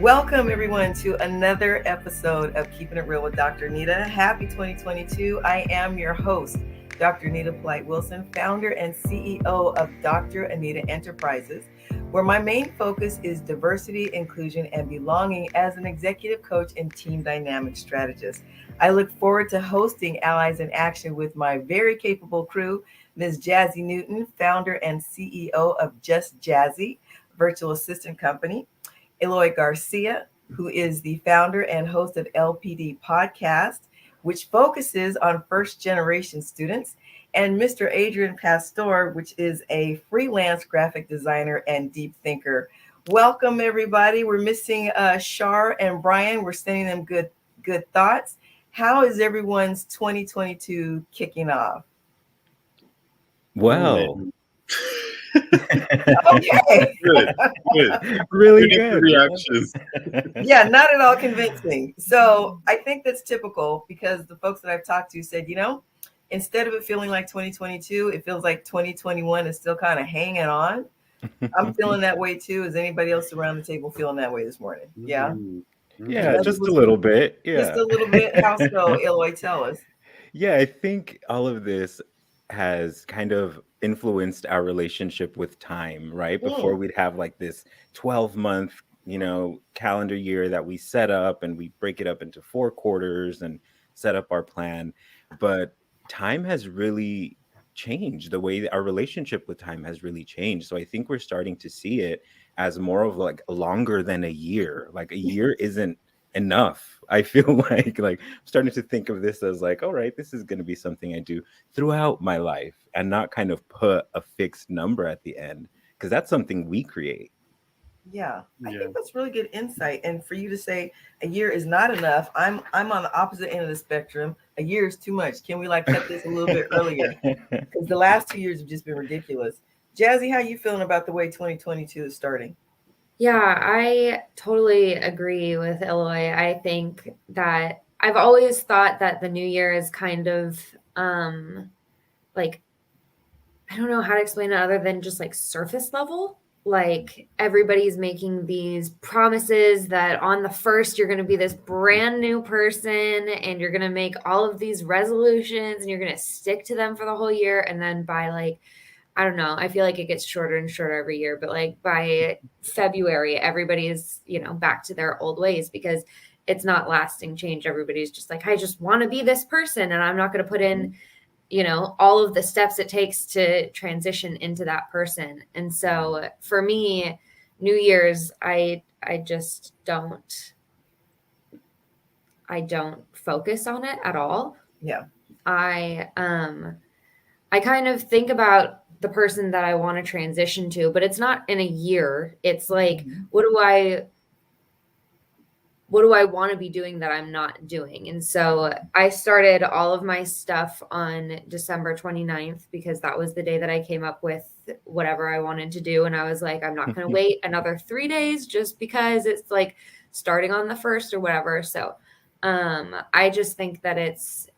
Welcome, everyone, to another episode of Keeping It Real with Dr. Anita. Happy 2022. I am your host, Dr. Anita Polite-Wilson, founder and CEO of Dr. Anita Enterprises, where my main focus is diversity, inclusion, and belonging as an executive coach and team dynamic strategist. I look forward to hosting Allies in Action with my very capable crew, Ms. Jazzy Newton, founder and CEO of Just Jazzy, virtual assistant company, Eloy Garcia, who is the founder and host of LPD Podcast, which focuses on first-generation students, and Mr. Adrian Pastor, which is a freelance graphic designer and deep thinker. Welcome, everybody. We're missing Shar and Brian. We're sending them good thoughts. How is everyone's 2022 kicking off? Well, okay. Good. Really good reactions. Yeah, not at all convincing. So I think that's typical because the folks that I've talked to said, instead of it feeling like 2022, it feels like 2021 is still kind of hanging on. I'm feeling that way too. Is anybody else around the table feeling that way this morning? Yeah. Yeah, just a little bit. Yeah. Just a little bit. How so, Eloy? Tell us. Yeah, I think all of this has kind of influenced our relationship with time, right? Before we'd have like this 12-month, calendar year that we set up, and we break it up into 4 quarters and set up our plan. But time has really changed. The way that our relationship with time has really changed. So I think we're starting to see it as more of like longer than a year. Like a year isn't enough. I feel like I'm starting to think of this as like, all right, this is going to be something I do throughout my life and not kind of put a fixed number at the end, because that's something we create. Yeah, I think that's really good insight. And for you to say a year is not enough, I'm on the opposite end of the spectrum. A year is too much. Can we cut this a little bit earlier? Because the last 2 years have just been ridiculous. Jazzy, how are you feeling about the way 2022 is starting? Yeah, I totally agree with Eloy. I think that I've always thought that the new year is kind of like, I don't know how to explain it other than just like surface level. Like everybody's making these promises that on the 1st, you're going to be this brand new person and you're going to make all of these resolutions and you're going to stick to them for the whole year. And then by I don't know, I feel like it gets shorter and shorter every year, but by February, everybody is, back to their old ways because it's not lasting change. Everybody's just like, I just want to be this person and I'm not going to put in, all of the steps it takes to transition into that person. And so for me, New Year's, I don't focus on it at all. Yeah. I kind of think about the person that I want to transition to, but it's not in a year. It's like, what do I want to be doing that I'm not doing? And so I started all of my stuff on December 29th because that was the day that I came up with whatever I wanted to do. And I was like, I'm not going to wait another 3 days just because it's like starting on the 1st or whatever. So I just think that it's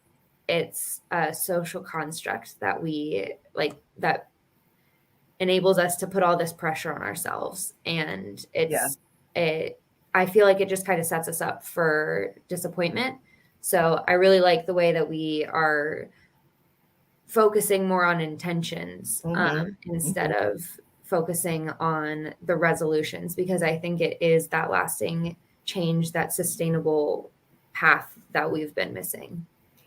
a social construct that we that enables us to put all this pressure on ourselves. And I feel like it just kind of sets us up for disappointment. So I really like the way that we are focusing more on intentions instead of focusing on the resolutions, because I think it is that lasting change, that sustainable path that we've been missing.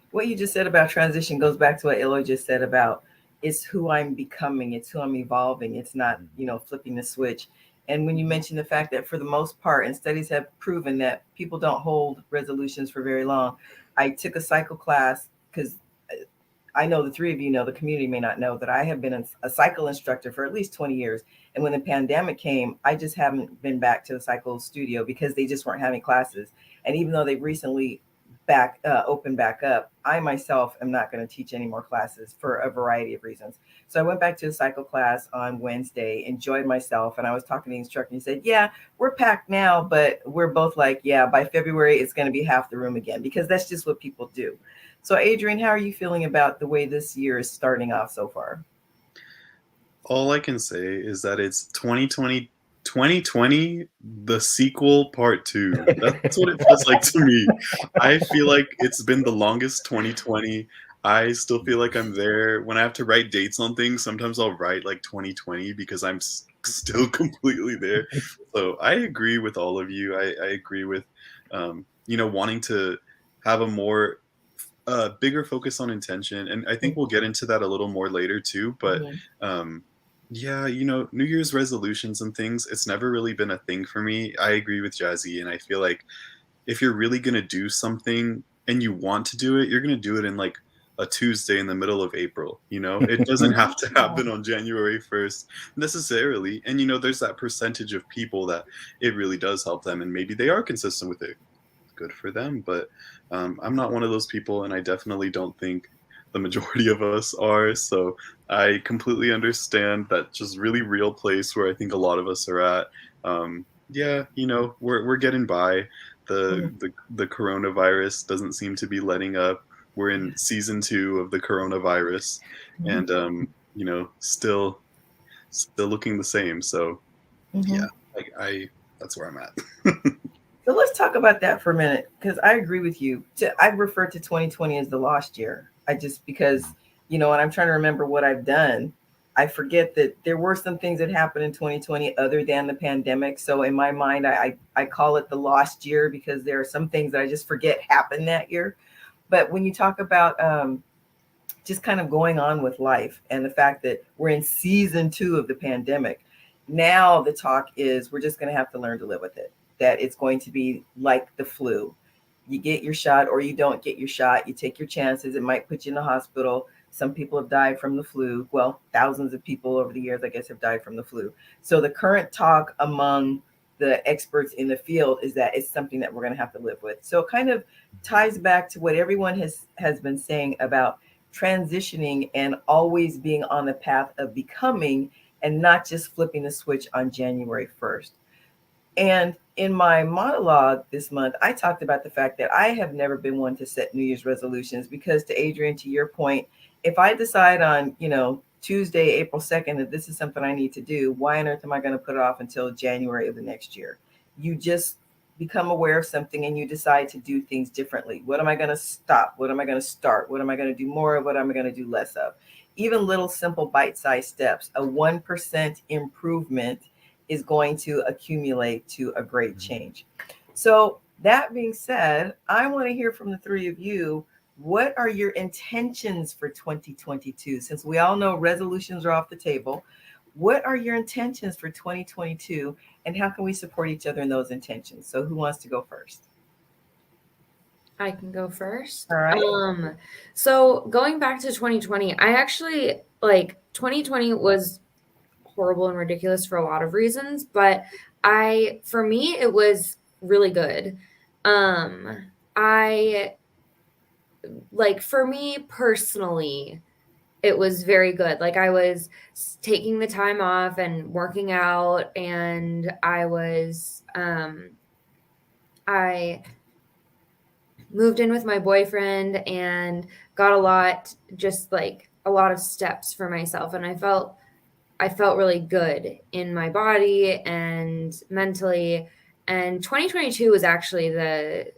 What you just said about transition goes back to what Eloy just said about it's who I'm becoming, it's who I'm evolving. It's not, flipping the switch. And when you mention the fact that for the most part, and studies have proven that people don't hold resolutions for very long. I took a cycle class because I know the 3 of you know, the community may not know that I have been a cycle instructor for at least 20 years. And when the pandemic came, I just haven't been back to the cycle studio because they just weren't having classes. And even though they recently open back up, I myself am not going to teach any more classes for a variety of reasons. So I went back to a cycle class on Wednesday, enjoyed myself, and I was talking to the instructor and he said, yeah, we're packed now, but we're both like, yeah, by February it's going to be half the room again, because that's just what people do. So Adrian, how are you feeling about the way this year is starting off so far? All I can say is that it's 2022 2020, the sequel part 2. That's what it feels like to me. I feel like it's been the longest 2020. I still feel like I'm there. When I have to write dates on things, sometimes I'll write like 2020 because I'm still completely there. So I agree with all of you. I agree with, wanting to have a more bigger focus on intention. And I think we'll get into that a little more later too. But yeah, New Year's resolutions and things, it's never really been a thing for me. I agree with Jazzy. And I feel like if you're really going to do something and you want to do it, you're going to do it in like a Tuesday in the middle of April. It doesn't have to happen on January 1st necessarily. And, there's that percentage of people that it really does help them. And maybe they are consistent with it. Good for them. But I'm not one of those people. And I definitely don't think the majority of us are. So I completely understand that just really real place where I think a lot of us are at. Yeah, we're getting by. The coronavirus doesn't seem to be letting up. We're in season 2 of the coronavirus, and still looking the same. So yeah, I that's where I'm at. So let's talk about that for a minute, because I agree with you. I refer to 2020 as the lost year. Because, when I'm trying to remember what I've done, I forget that there were some things that happened in 2020 other than the pandemic. So in my mind, I call it the lost year because there are some things that I just forget happened that year. But when you talk about just kind of going on with life and the fact that we're in season 2 of the pandemic, now the talk is we're just going to have to learn to live with it. That it's going to be like the flu. You get your shot or you don't get your shot. You take your chances. It might put you in the hospital. Some people have died from the flu. Well, thousands of people over the years, I guess, have died from the flu. So the current talk among the experts in the field is that it's something that we're going to have to live with. So it kind of ties back to what everyone has been saying about transitioning and always being on the path of becoming and not just flipping the switch on January 1st. And in my monologue this month, I talked about the fact that I have never been one to set New Year's resolutions because, to Adrian, to your point, if I decide on, Tuesday, April 2nd, that this is something I need to do, why on earth am I going to put it off until January of the next year? You just become aware of something and you decide to do things differently. What am I going to stop? What am I going to start? What am I going to do more of? What am I going to do less of? Even little simple bite-sized steps, a 1% improvement is going to accumulate to a great change. So that being said, I want to hear from the three of you. What are your intentions for 2022? Since we all know resolutions are off the table, what are your intentions for 2022 and how can we support each other in those intentions? So who wants to go first? I can go first. All right. So going back to 2020, I actually 2020 was horrible and ridiculous for a lot of reasons, but for me, it was really good. For me personally, it was very good. Like, I was taking the time off and working out, and I moved in with my boyfriend and got a lot of steps for myself. And I felt really good in my body and mentally. And 2022 was actually the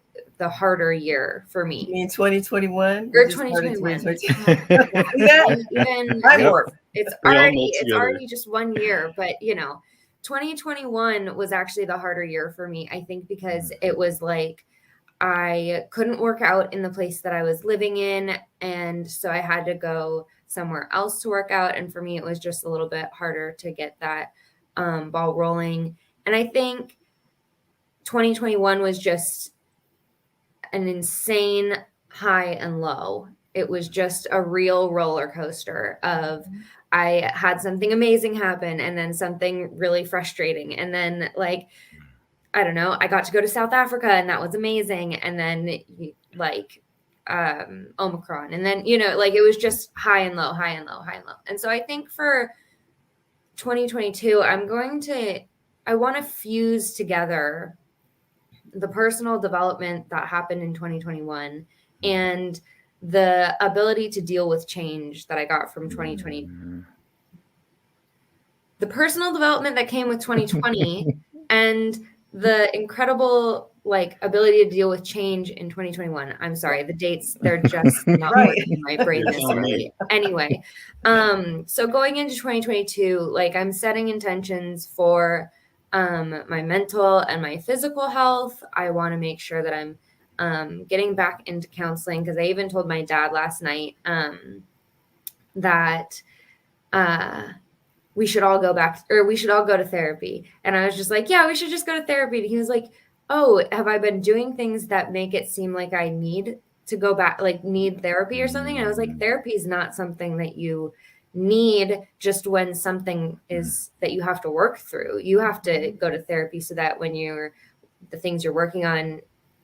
harder year for me. You mean 2021? Or 2021. It's already just 1 year, but 2021 was actually the harder year for me, I think, because it was like I couldn't work out in the place that I was living in, and so I had to go somewhere else to work out. And for me, it was just a little bit harder to get that ball rolling. And I think 2021 was just an insane high and low. It was just a real roller coaster of I had something amazing happen and then something really frustrating. And then I don't know, I got to go to South Africa and that was amazing. And then Omicron. And then, it was just high and low, high and low, high and low. And so I think for 2022, I want to fuse together the personal development that happened in 2021 and the ability to deal with change that I got from 2020. the personal development that came with 2020 and the incredible like ability to deal with change in 2021. I'm sorry, the dates, they're just not Right. working in my brain this early. Anyway, so going into 2022, like I'm setting intentions for my mental and my physical health. I want to make sure that I'm getting back into counseling, because I even told my dad last night that we should all go back, or we should all go to therapy. And I was just like, yeah, we should just go to therapy. And he was like, oh, have I been doing things that make it seem like I need to go back, like need therapy or something? And I was like, therapy is not something that you need just when something is that you have to work through. You have to go to therapy so that when the things you're working on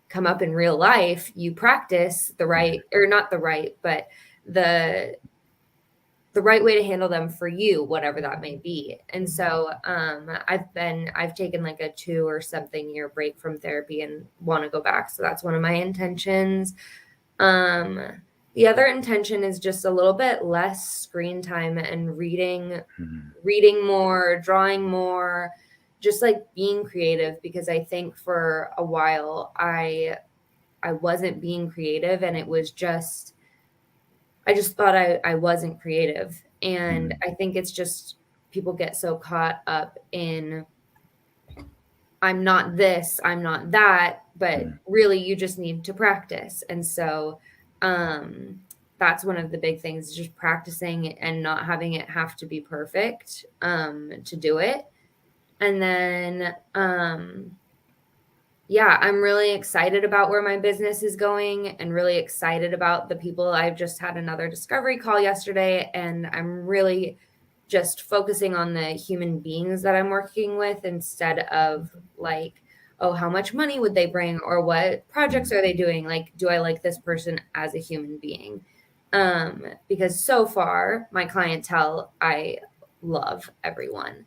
come up in real life, you practice the right, or not the right, but the right way to handle them for you, whatever that may be. And so I've taken like a 2 or something year break from therapy and want to go back. So that's one of my intentions. The other intention is just a little bit less screen time and reading more, drawing more, just like being creative, because I think for a while I wasn't being creative, and it was just, I just thought I wasn't creative. And I think it's just people get so caught up in, I'm not this, I'm not that, but really you just need to practice. And so that's one of the big things, is just practicing and not having it have to be perfect to do it. And then yeah, I'm really excited about where my business is going, and really excited about the people. I've just had another discovery call yesterday, and I'm really just focusing on the human beings that I'm working with, instead of like, oh, how much money would they bring, or what projects are they doing? Like, do I like this person as a human being? Because so far my clientele, I love everyone.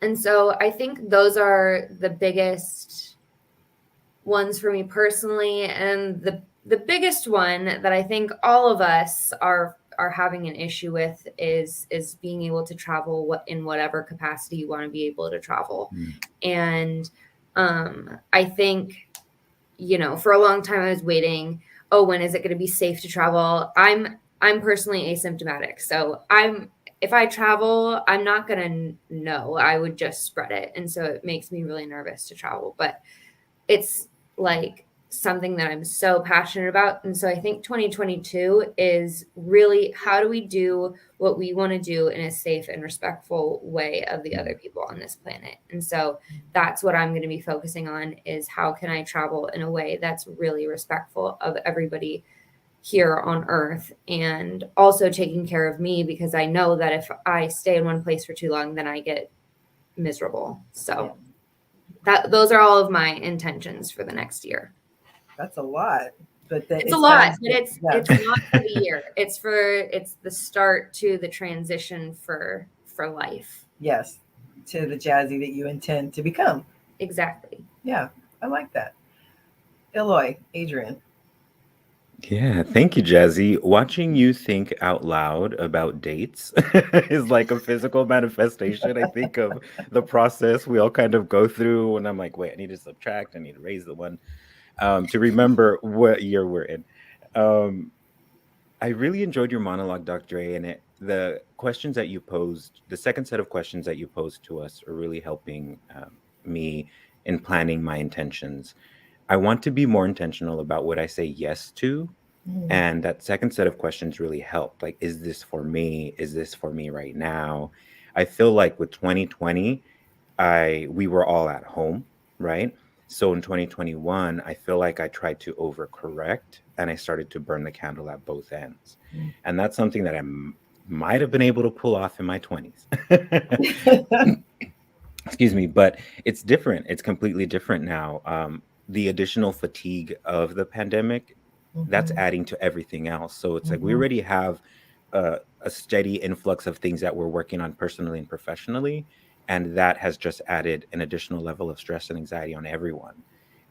And so I think those are the biggest ones for me personally. And the biggest one that I think all of us are having an issue with is being able to travel in whatever capacity you want to be able to travel. And I think, for a long time I was waiting, oh, when is it going to be safe to travel? I'm personally asymptomatic. So if I travel, I'm not going to know. I would just spread it. And so it makes me really nervous to travel. But it's like something that I'm so passionate about. And so I think 2022 is really, how do we do what we want to do in a safe and respectful way of the other people on this planet? And so that's what I'm going to be focusing on, is how can I travel in a way that's really respectful of everybody here on Earth, and also taking care of me, because I know that if I stay in one place for too long, then I get miserable. So those are all of my intentions for the next year. That's a lot, but it's a lot, but it's not for the year. It's the start to the transition for life. Yes, to the Jazzy that you intend to become. Exactly. Yeah, I like that. Eloy, Adrian. Yeah, thank you, Jazzy. Watching you think out loud about dates is like a physical manifestation, I think, of the process we all kind of go through. And I'm like, wait, I need to subtract, I need to raise the one to remember what year we're in. I really enjoyed your monologue, Dr. A, and the questions that you posed, the second set of questions that you posed to us are really helping me in planning my intentions. I want to be more intentional about what I say yes to. And that second set of questions really helped. Like, is this for me? Is this for me right now? I feel like with 2020, we were all at home, right? So in 2021, I feel like I tried to overcorrect, and I started to burn the candle at both ends. And that's something that I might have been able to pull off in my 20s. Excuse me, but it's different. It's completely different now. The additional fatigue of the pandemic, that's adding to everything else. So it's like we already have a steady influx of things that we're working on personally and professionally. And that has just added an additional level of stress and anxiety on everyone.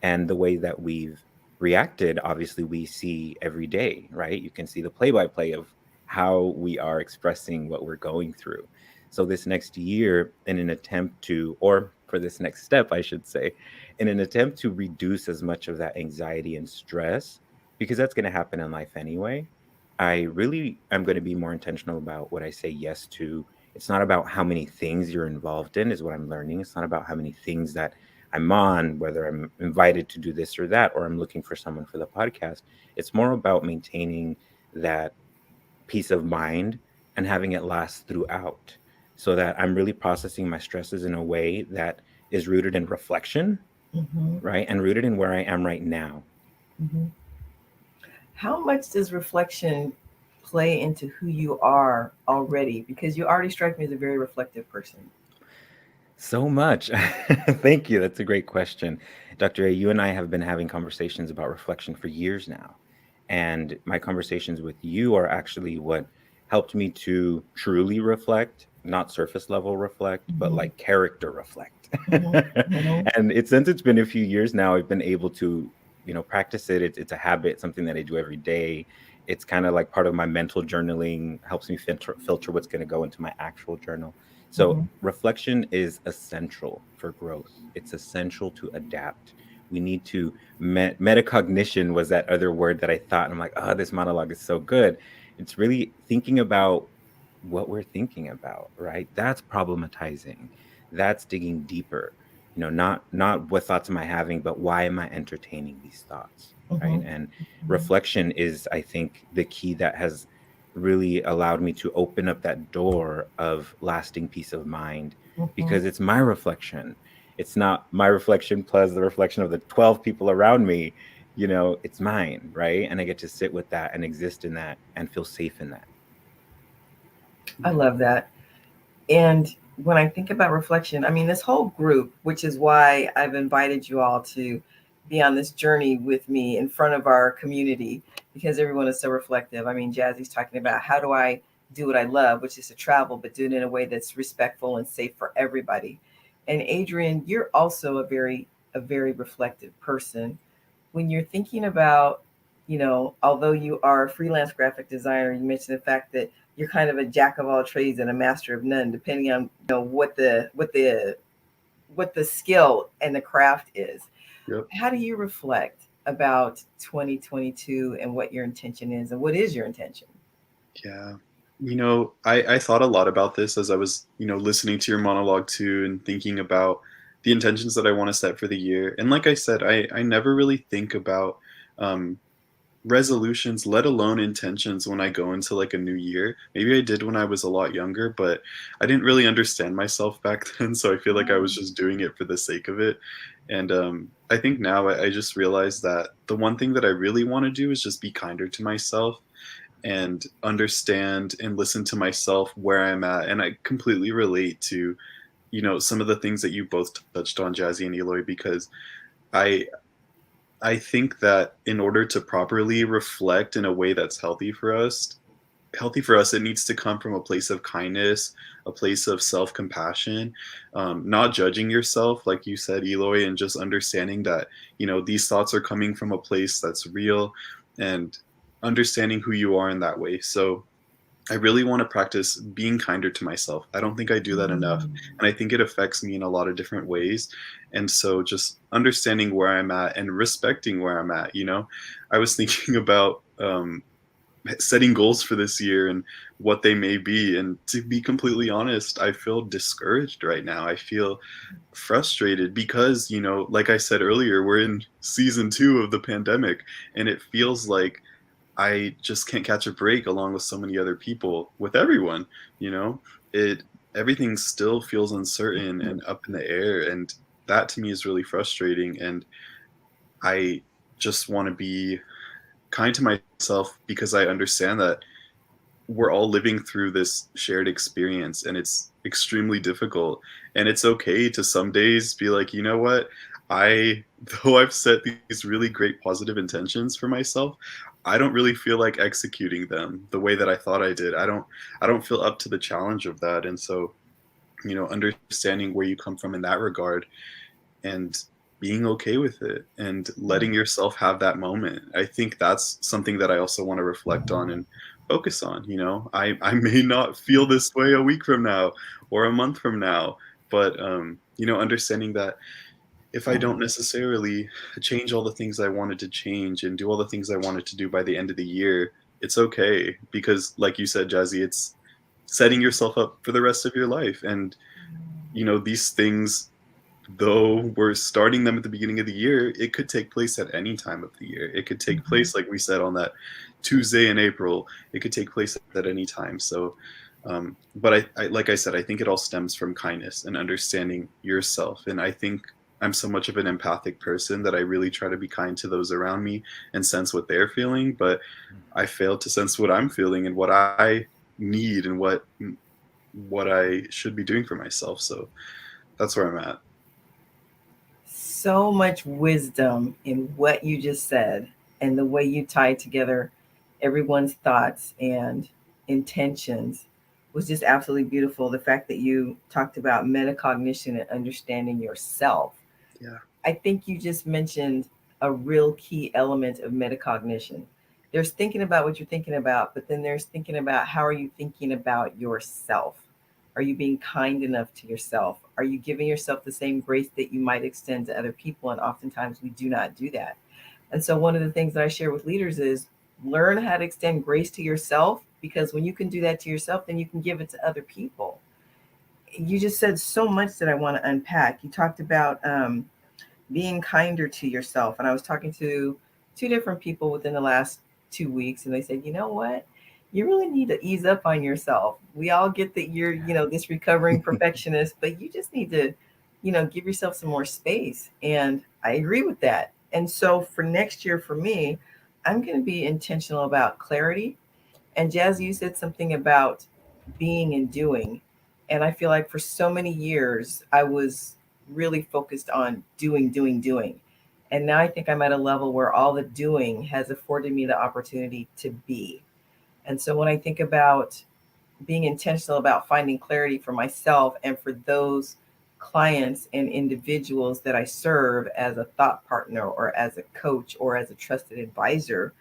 And the way that we've reacted, obviously, we see every day, right? You can see the play-by-play of how we are expressing what we're going through. So this next year, in an attempt to, or for this next step, I should say, in an attempt to reduce as much of that anxiety and stress, because that's going to happen in life anyway, I really am going to be more intentional about what I say yes to. It's not about how many things you're involved in, is what I'm learning. It's not about how many things that I'm on, whether I'm invited to do this or that, or I'm looking for someone for the podcast. It's more about maintaining that peace of mind and having it last throughout, so that I'm really processing my stresses in a way that is rooted in reflection, Mm-hmm. right? And rooted in where I am right now. Mm-hmm. How much does reflection play into who you are already? Because you already strike me as a very reflective person. So much. Thank you. That's a great question. Dr. A, you and I have been having conversations about reflection for years now. And my conversations with you are actually what helped me to truly reflect, not surface level reflect, but Mm-hmm. like character reflect. Mm-hmm. Mm-hmm. And since it's been a few years now, I've been able to, practice it. It's a habit, something that I do every day. It's kind of like part of my mental journaling, helps me filter what's going to go into my actual journal. So Mm-hmm. reflection is essential for growth. It's essential to adapt. We need to metacognition was that other word that I thought. And I'm like, oh, this monologue is so good. It's really thinking about what we're thinking about, right? That's problematizing. That's digging deeper. Not what thoughts am I having, but why am I entertaining these thoughts, right? Mm-hmm. And reflection is, I think, the key that has really allowed me to open up that door of lasting peace of mind, Mm-hmm. because it's my reflection. It's not my reflection plus the reflection of the 12 people around me. It's mine, right? And I get to sit with that and exist in that and feel safe in that. I love that. And when I think about reflection, I mean, this whole group, which is why I've invited you all to be on this journey with me in front of our community, because everyone is so reflective. I mean, Jazzy's talking about how do I do what I love, which is to travel, but do it in a way that's respectful and safe for everybody. And Adrian, you're also a very reflective person. When you're thinking about, although you are a freelance graphic designer, you mentioned the fact that you're kind of a jack of all trades and a master of none, depending on what the skill and the craft is. Yep. How do you reflect about 2022 and what your intention is, and what is your intention? Yeah. I thought a lot about this as I was, listening to your monologue too, and thinking about the intentions that I want to set for the year. And like I said, I never really think about um, resolutions, let alone intentions, when I go into like a new year. Maybe I did when I was a lot younger, but I didn't really understand myself back then. So I feel like I was just doing it for the sake of it. And I think now I just realized that the one thing that I really want to do is just be kinder to myself and understand and listen to myself where I'm at. And I completely relate to, some of the things that you both touched on, Jazzy and Eloy, because I I think that in order to properly reflect in a way that's healthy for us, it needs to come from a place of kindness, a place of self-compassion, not judging yourself, like you said, Eloy, and just understanding that, these thoughts are coming from a place that's real, and understanding who you are in that way. So I really want to practice being kinder to myself. I don't think I do that enough. Mm. And I think it affects me in a lot of different ways. And so just understanding where I'm at and respecting where I'm at, I was thinking about setting goals for this year and what they may be. And to be completely honest, I feel discouraged right now. I feel frustrated because, like I said earlier, we're in season 2 of the pandemic, and it feels like I just can't catch a break along with so many other people, with everyone, you know, it everything still feels uncertain and up in the air. And that to me is really frustrating. And I just want to be kind to myself because I understand that we're all living through this shared experience, and it's extremely difficult. And it's okay to some days be like, you know what? I, though I've set these really great positive intentions for myself, I don't really feel like executing them the way that I thought I did. I don't feel up to the challenge of that. And so, understanding where you come from in that regard, and being okay with it and letting yourself have that moment. I think that's something that I also want to reflect on. And focus on. You know, I may not feel this way a week from now or a month from now, but you know, understanding that if I don't necessarily change all the things I wanted to change and do all the things I wanted to do by the end of the year, it's okay, because like you said, Jazzy, it's setting yourself up for the rest of your life. And you know, these things, though we're starting them at the beginning of the year, it could take place at any time of the year. It could take place, like we said, on that Tuesday in April. It could take place at any time. So but I like I said, I think it all stems from kindness and understanding yourself. And I think I'm so much of an empathic person that I really try to be kind to those around me and sense what they're feeling, but I fail to sense what I'm feeling and what I need and what I should be doing for myself. So that's where I'm at. So much wisdom in what you just said and the way you tied together everyone's thoughts and intentions was just absolutely beautiful. The fact that you talked about metacognition and understanding yourself. Yeah. I think you just mentioned a real key element of metacognition. There's thinking about what you're thinking about, but then there's thinking about how are you thinking about yourself? Are you being kind enough to yourself? Are you giving yourself the same grace that you might extend to other people? And oftentimes we do not do that. And so one of the things that I share with leaders is learn how to extend grace to yourself, because when you can do that to yourself, then you can give it to other people. You just said so much that I want to unpack. You talked about being kinder to yourself. And I was talking to two different people within the last 2 weeks, and they said, you know what? You really need to ease up on yourself. We all get that you're, this recovering perfectionist, but you just need to, give yourself some more space. And I agree with that. And so for next year, for me, I'm going to be intentional about clarity. And Jazz, you said something about being and doing. And I feel like for so many years, I was really focused on doing. And now I think I'm at a level where all the doing has afforded me the opportunity to be. And so when I think about being intentional about finding clarity for myself and for those clients and individuals that I serve as a thought partner or as a coach or as a trusted advisor,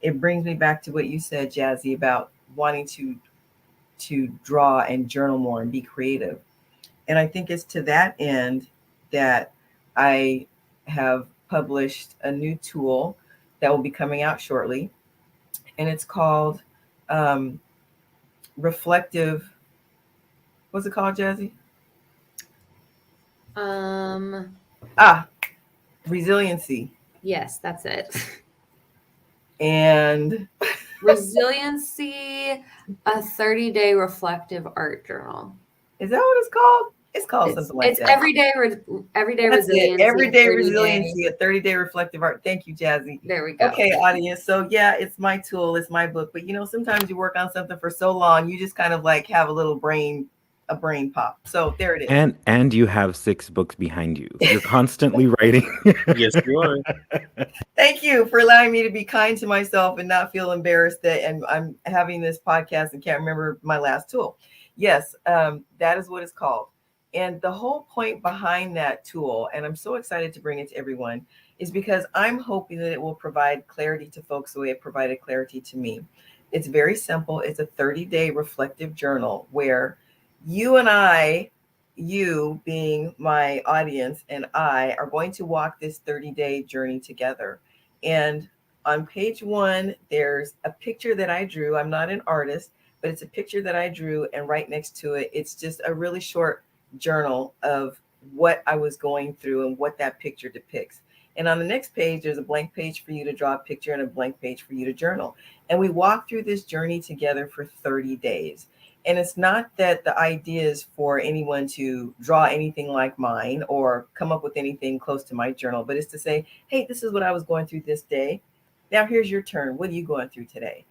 it brings me back to what you said, Jazzy, about wanting to draw and journal more and be creative. And I think it's to that end that I have published a new tool that will be coming out shortly. And it's called reflective. What's it called, Jazzy? Resiliency. Yes, that's it. And Resiliency, a 30-day reflective art journal. Is that what it's called? It's called something like that. It's everyday resiliency. Everyday resiliency, a 30-day reflective art. Thank you, Jazzy. There we go. Okay, audience. So yeah, it's my tool, it's my book. But sometimes you work on something for so long, you just kind of like have a brain pop. So there it is. And you have 6 books behind you. You're constantly writing. Yes, you are. Thank you for allowing me to be kind to myself and not feel embarrassed that and I'm having this podcast and can't remember my last tool. Yes, that is what it's called. And the whole point behind that tool, and I'm so excited to bring it to everyone, is because I'm hoping that it will provide clarity to folks the way it provided clarity to me. It's very simple. It's a 30-day reflective journal where you and I, you being my audience, and I are going to walk this 30-day journey together. And on page 1, there's a picture that I drew. I'm not an artist, but it's a picture that I drew. And right next to it, it's just a really short journal of what I was going through and what that picture depicts. And on the next page, there's a blank page for you to draw a picture and a blank page for you to journal. And we walk through this journey together for 30 days. And it's not that the idea is for anyone to draw anything like mine or come up with anything close to my journal, but it's to say, hey, this is what I was going through this day. Now here's your turn. What are you going through today?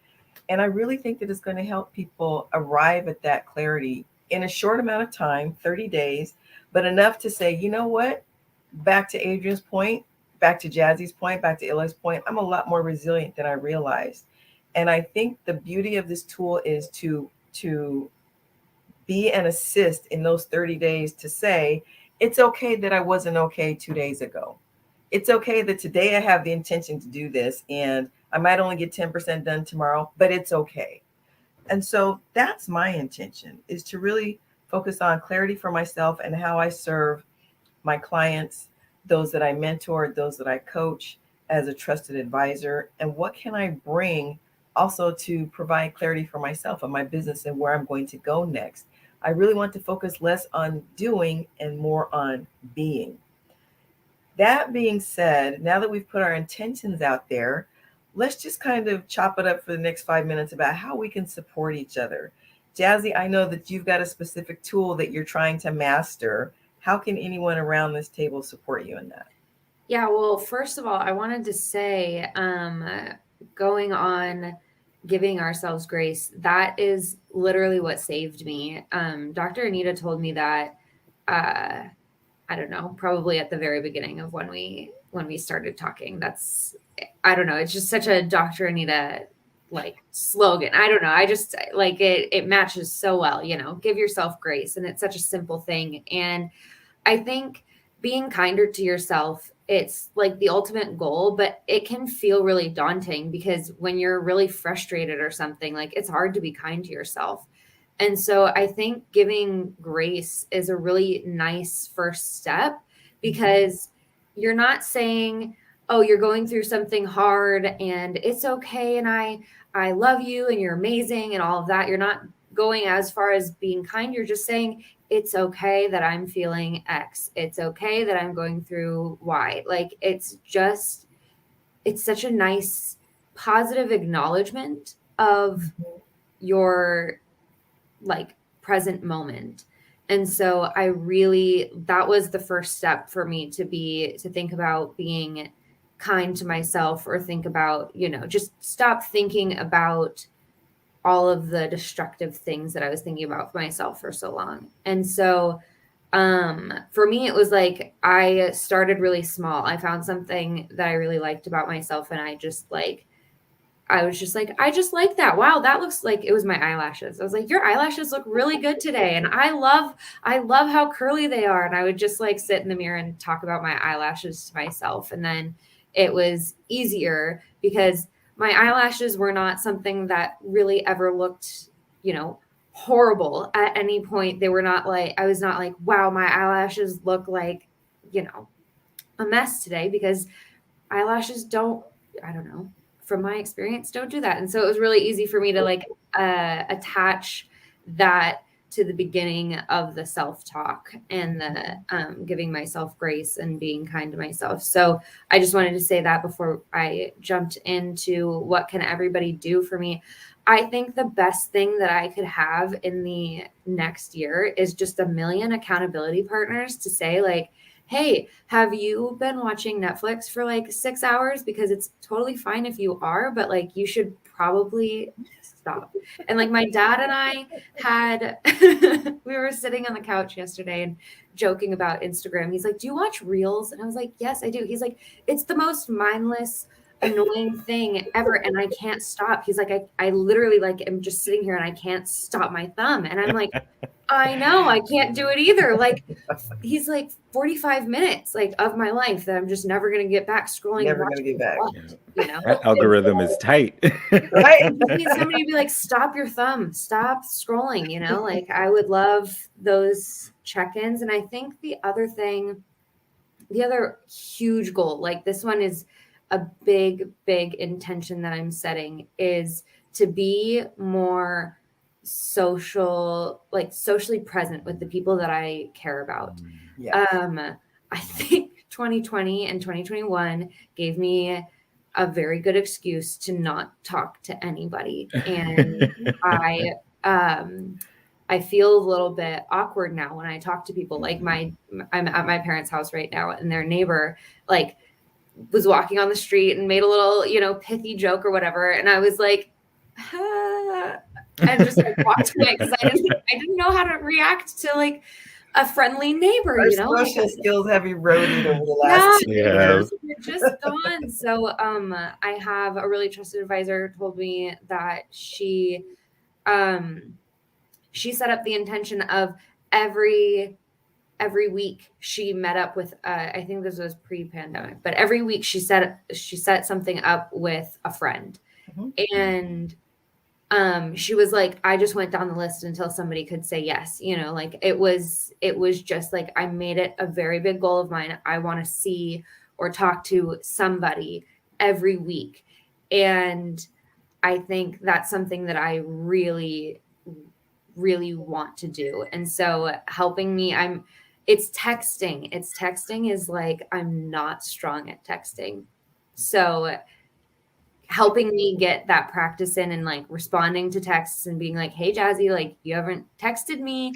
And I really think that it's going to help people arrive at that clarity in a short amount of time, 30 days, but enough to say, you know what? Back to Adrian's point, back to Jazzy's point, back to Ila's point, I'm a lot more resilient than I realized. And I think the beauty of this tool is to be an assist in those 30 days to say, it's okay that I wasn't okay 2 days ago. It's okay that today I have the intention to do this and I might only get 10% done tomorrow, but it's okay. And so that's my intention, is to really focus on clarity for myself and how I serve my clients, those that I mentor, those that I coach as a trusted advisor, and what can I bring also to provide clarity for myself and my business and where I'm going to go next. I really want to focus less on doing and more on being. That being said, now that we've put our intentions out there, let's just kind of chop it up for the next 5 minutes about how we can support each other. Jazzy, I know that you've got a specific tool that you're trying to master. How can anyone around this table support you in that? Yeah, well, first of all, I wanted to say, going on giving ourselves grace, that is literally what saved me. Dr. Anita told me that, I don't know, probably at the very beginning of when we started talking. That's, I don't know, it's just such a Dr. Anita like slogan. I don't know. I just like it matches so well, give yourself grace. And it's such a simple thing. And I think being kinder to yourself, it's like the ultimate goal, but it can feel really daunting because when you're really frustrated or something, like it's hard to be kind to yourself. And so I think giving grace is a really nice first step, because you're not saying, oh, you're going through something hard and it's okay, and I love you and you're amazing and all of that. You're not going as far as being kind. You're just saying, it's okay that I'm feeling X. It's okay that I'm going through Y. Like, it's such a nice positive acknowledgement of your like present moment. And so that was the first step for me to think about being kind to myself, or think about, just stop thinking about all of the destructive things that I was thinking about for myself for so long. And so for me, it was like, I started really small. I found something that I really liked about myself. And I was just like, I just like that. Wow, that looks like, it was my eyelashes. I was like, your eyelashes look really good today. And I love how curly they are. And I would just like sit in the mirror and talk about my eyelashes to myself. And then it was easier because my eyelashes were not something that really ever looked, horrible at any point. They were not like, I was not like, wow, my eyelashes look like, a mess today, because eyelashes don't, I don't know, from my experience, don't do that. And so it was really easy for me to like attach that to the beginning of the self-talk and the giving myself grace and being kind to myself. So I just wanted to say that before I jumped into what can everybody do for me. I think the best thing that I could have in the next year is just a million accountability partners to say like, hey, have you been watching Netflix for like 6 hours? Because it's totally fine if you are, but like you should probably stop. And like my dad and I had, we were sitting on the couch yesterday and joking about Instagram. He's like, do you watch Reels? And I was like, yes, I do. He's like, it's the most mindless, annoying thing ever. And I can't stop. He's like, I literally like am just sitting here and I can't stop my thumb. And I'm like, I know, I can't do it either. Like, he's like 45 minutes like of my life that I'm just never going to get back scrolling. Never going to get back. That algorithm is tight. Right? I need somebody to be like, stop your thumb, stop scrolling, like I would love those check-ins. And I think the other huge goal, like this one is a big intention that I'm setting, is to be more socially present with the people that I care about. Yeah. I think 2020 and 2021 gave me a very good excuse to not talk to anybody. And I feel a little bit awkward now when I talk to people. Like I'm at my parents' house right now, and their neighbor like was walking on the street and made a little, pithy joke or whatever. And I was like, and just like walked away because I didn't know how to react to like a friendly neighbor. Our social skills have eroded over the last 2 years. You're just gone. So I have a really trusted advisor told me that she set up the intention of every week she met up with I think this was pre-pandemic, but every week she set something up with a friend. And she was like, I just went down the list until somebody could say yes. Like it was just like, I made it a very big goal of mine. I want to see or talk to somebody every week. And I think that's something that I really, really want to do. And so helping me, it's texting. Texting is like, I'm not strong at texting. So helping me get that practice in and like responding to texts and being like, hey, Jazzy, like you haven't texted me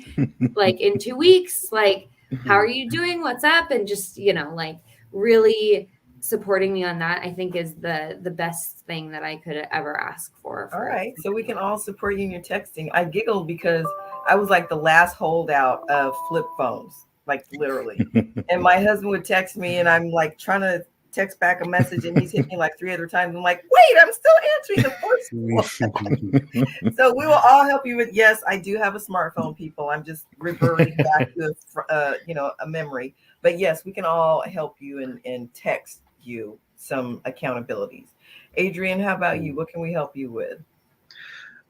like in 2 weeks. Like, how are you doing? What's up? And just, like really supporting me on that, I think is the best thing that I could ever ask for. All right. So we can all support you in your texting. I giggled because I was like the last holdout of flip phones, like literally. And my husband would text me and I'm like trying to text back a message and he's hit me like 3 other times. I'm like, wait, I'm still answering the first one. So we will all help you with, yes, I do have a smartphone, people. I'm just reverting back to a memory. But yes, we can all help you and text you some accountabilities. Adrian, how about you? What can we help you with?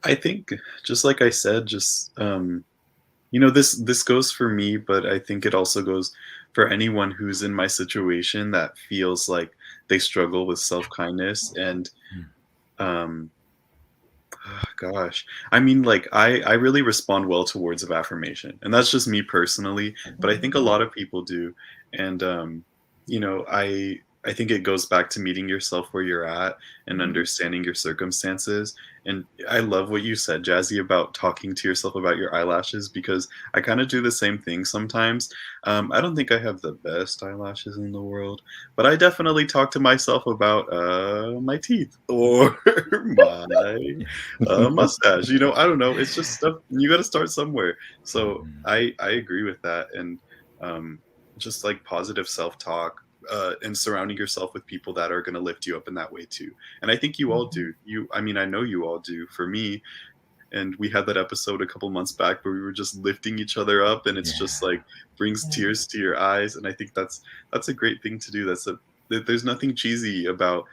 I think, just like I said, just this goes for me, but I think it also goes for anyone who's in my situation that feels like they struggle with self-kindness. And gosh, I mean, like I really respond well to words of affirmation, and that's just me personally, but I think a lot of people do. And I think it goes back to meeting yourself where you're at and understanding your circumstances. And I love what you said, Jazzy, about talking to yourself about your eyelashes, because I kind of do the same thing sometimes. I don't think I have the best eyelashes in the world, but I definitely talk to myself about my teeth or my mustache. I don't know. It's just stuff. You got to start somewhere. So I agree with that. And just like positive self-talk, and surrounding yourself with people that are going to lift you up in that way too. And I think you all do. I know you all do. For me, and we had that episode a couple months back where we were just lifting each other up, and it's just like brings tears to your eyes. And I think that's a great thing to do. There's nothing cheesy about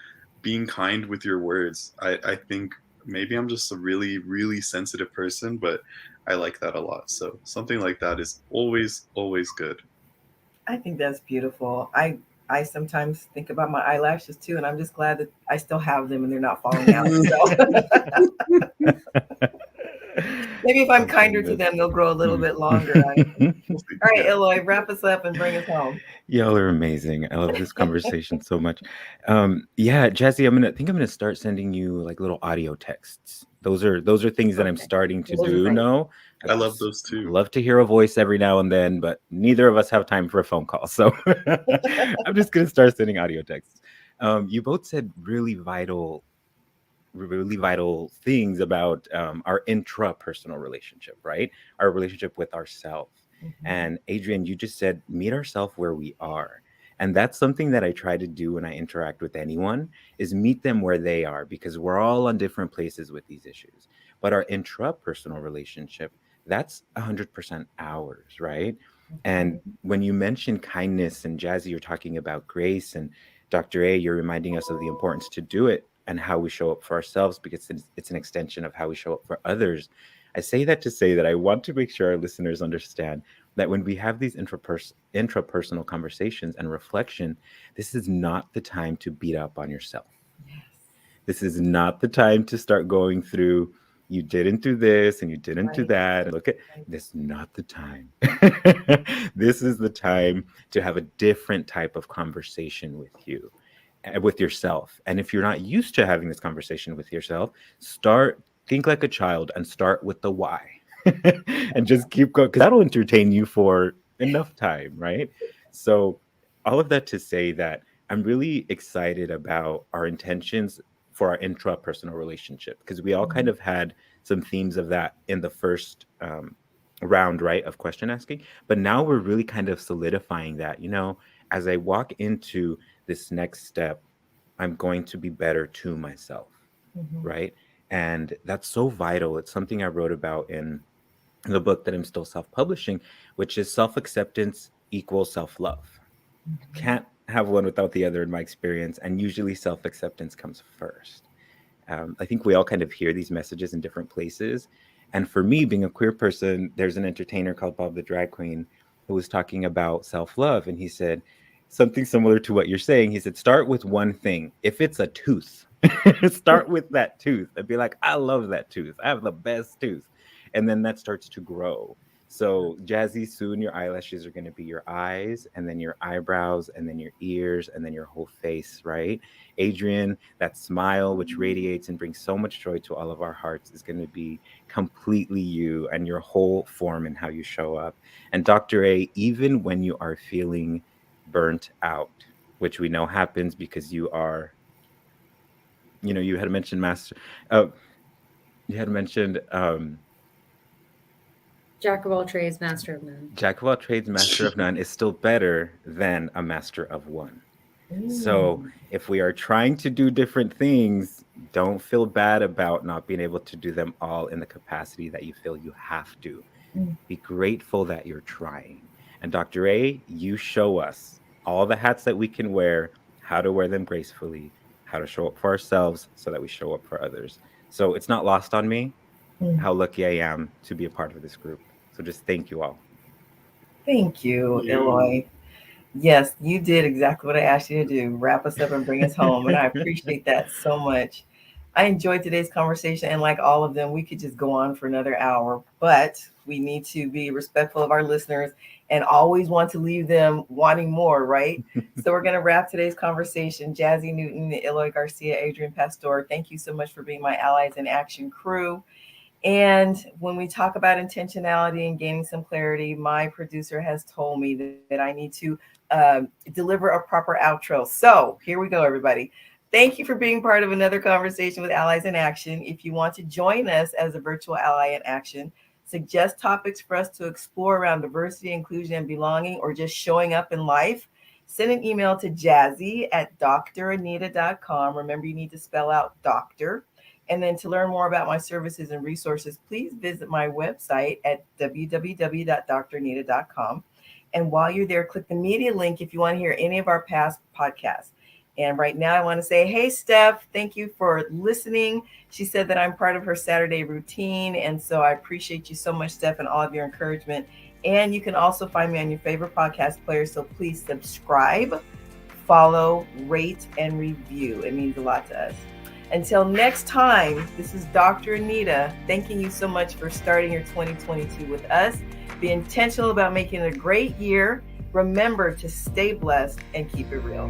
being kind with your words. I think maybe I'm just a really, really sensitive person, but I like that a lot. So something like that is always, always good. I think that's beautiful. I sometimes think about my eyelashes too, and I'm just glad that I still have them and they're not falling out. So maybe if I'm kinder to them, they'll grow a little bit longer. All right, Eloy, wrap us up and bring us home. Y'all are amazing. I love this conversation so much. Yeah, Jazzy, I'm gonna start sending you like little audio texts. Those are things that I'm starting to do. No, I love those too. Love to hear a voice every now and then, but neither of us have time for a phone call. So I'm just gonna start sending audio texts. You both said really vital things about our intrapersonal relationship, right? Our relationship with ourselves. And Adrian, you just said meet ourselves where we are. And that's something that I try to do when I interact with anyone, is meet them where they are, because we're all on different places with these issues. But our intrapersonal relationship, that's 100% ours, right? And when you mention kindness, and Jazzy, you're talking about grace, and Dr. A, you're reminding us of the importance to do it and how we show up for ourselves, because it's an extension of how we show up for others. I say that to say that I want to make sure our listeners understand that when we have these intrapersonal conversations and reflection, this is not the time to beat up on yourself. This is not the time to start going through, you didn't do this and you didn't do that. And look at this, is not the time. This is the time to have a different type of conversation with yourself. And if you're not used to having this conversation with yourself, think like a child and start with the why. And just keep going, because that'll entertain you for enough time, right? So all of that to say that I'm really excited about our intentions for our intrapersonal relationship, because we all kind of had some themes of that in the first round, right, of question asking. But now we're really kind of solidifying that, as I walk into this next step, I'm going to be better to myself, right? And that's so vital. It's something I wrote about in the book that I'm still self-publishing, which is self-acceptance equals self-love. Can't have one without the other in my experience. And usually self-acceptance comes first. I think we all kind of hear these messages in different places. And for me, being a queer person, there's an entertainer called Bob the Drag Queen who was talking about self-love. And he said something similar to what you're saying. He said, start with one thing. If it's a tooth, start with that tooth and be like, I love that tooth. I have the best tooth. And then that starts to grow. So Jazzy, soon your eyelashes are going to be your eyes, and then your eyebrows, and then your ears, and then your whole face, right? Adrian, that smile which radiates and brings so much joy to all of our hearts is going to be completely you and your whole form and how you show up. And Dr. A, even when you are feeling burnt out, which we know happens because you are, you had mentioned Jack of all trades, master of none. Jack of all trades, master of none is still better than a master of one. So if we are trying to do different things, don't feel bad about not being able to do them all in the capacity that you feel you have to. Be grateful that you're trying. And Dr. A, you show us all the hats that we can wear, how to wear them gracefully, how to show up for ourselves so that we show up for others. So it's not lost on me how lucky I am to be a part of this group. So just thank you all. Thank you, Eloy. Yes, you did exactly what I asked you to do. Wrap us up and bring us home. And I appreciate that so much. I enjoyed today's conversation. And like all of them, we could just go on for another hour, but we need to be respectful of our listeners and always want to leave them wanting more, right? So we're going to wrap today's conversation. Jazzy Newton, Eloy Garcia, Adrian Pastor, thank you so much for being my allies in action crew. And when we talk about intentionality and gaining some clarity, my producer has told me that I need to deliver a proper outro. So here we go, everybody. Thank you for being part of another conversation with Allies in Action. If you want to join us as a virtual ally in action, suggest topics for us to explore around diversity, inclusion, and belonging, or just showing up in life, send an email to jazzy@dranita.com. Remember, you need to spell out doctor. And then to learn more about my services and resources, please visit my website at www.drnita.com. And while you're there, click the media link if you want to hear any of our past podcasts. And right now I want to say, hey, Steph, thank you for listening. She said that I'm part of her Saturday routine. And so I appreciate you so much, Steph, and all of your encouragement. And you can also find me on your favorite podcast player. So please subscribe, follow, rate, and review. It means a lot to us. Until next time, this is Dr. Anita, thanking you so much for starting your 2022 with us. Be intentional about making it a great year. Remember to stay blessed and keep it real.